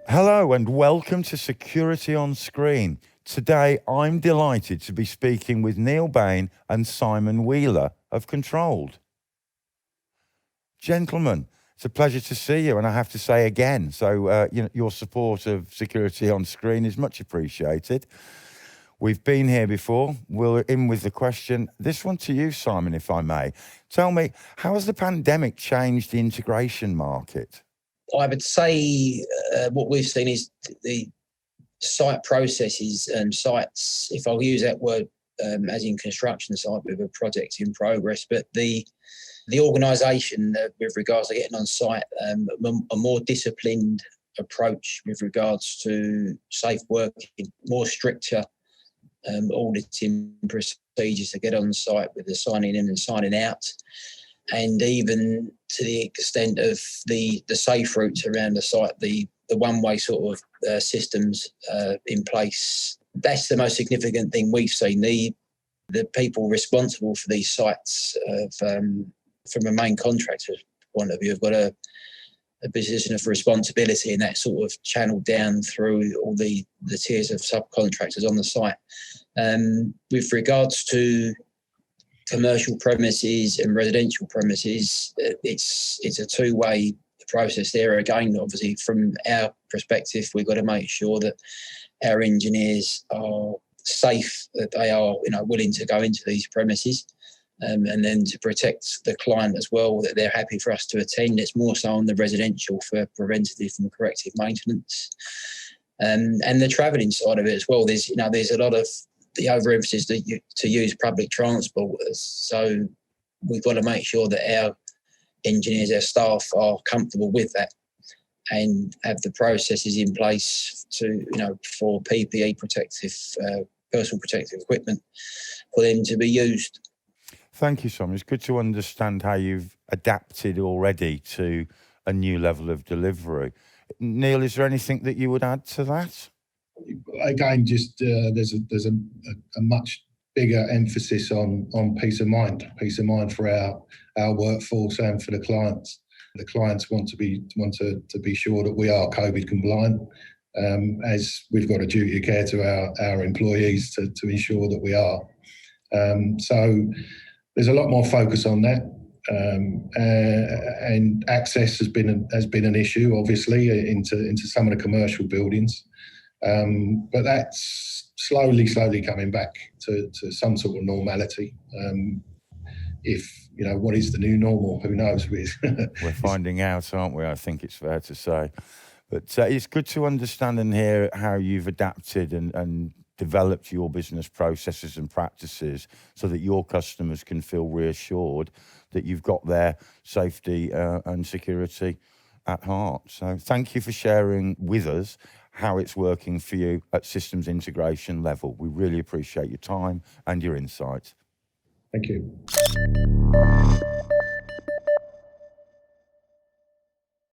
Hello and welcome to Security on Screen. Today I'm delighted to be speaking with Neil Bain and Simon Wheeler of Controlled. Gentlemen, it's a pleasure to see you, and I have to say again, your support of Security on Screen is much appreciated. We've been here before. We're in with the question. This one to you, Simon, if I may. Tell me, how has the pandemic changed the integration market? I would say what we've seen is the site processes and sites, if I'll use that word as in construction site with a project in progress, but the organisation with regards to getting on site, a more disciplined approach with regards to safe working, more stricter auditing procedures to get on site with the signing in and signing out. And even to the extent of the safe routes around the site, the one-way sort of systems in place. That's the most significant thing we've seen. The people responsible for these sites, from a main contractor's point of view, have got a position of responsibility, and that sort of channeled down through all the tiers of subcontractors on the site. With regards to commercial premises and residential premises, it's a two-way process there. Again, obviously, from our perspective, we've got to make sure that our engineers are safe, that they are willing to go into these premises, and then to protect the client as well, that they're happy for us to attend. It's more so on the residential for preventative and corrective maintenance, and the travelling side of it as well. There's a lot of the overemphasis to use public transport. So we've got to make sure that our engineers, our staff are comfortable with that and have the processes in place to, for PPE personal protective equipment for them to be used. Thank you, Simon. It's good to understand how you've adapted already to a new level of delivery. Neil, is there anything that you would add to that? Again, just there's a much bigger emphasis on peace of mind for our workforce and for the clients. The clients want to be sure that we are COVID compliant, as we've got a duty of care to our employees to ensure that we are. So there's a lot more focus on that, and access has been an issue, obviously, into some of the commercial buildings. But that's slowly coming back to some sort of normality. What is the new normal? Who knows? We're finding out, aren't we? I think it's fair to say. But it's good to understand and hear how you've adapted and developed your business processes and practices so that your customers can feel reassured that you've got their safety and security at heart. So thank you for sharing with us how it's working for you at systems integration level. We really appreciate your time and your insights. Thank you.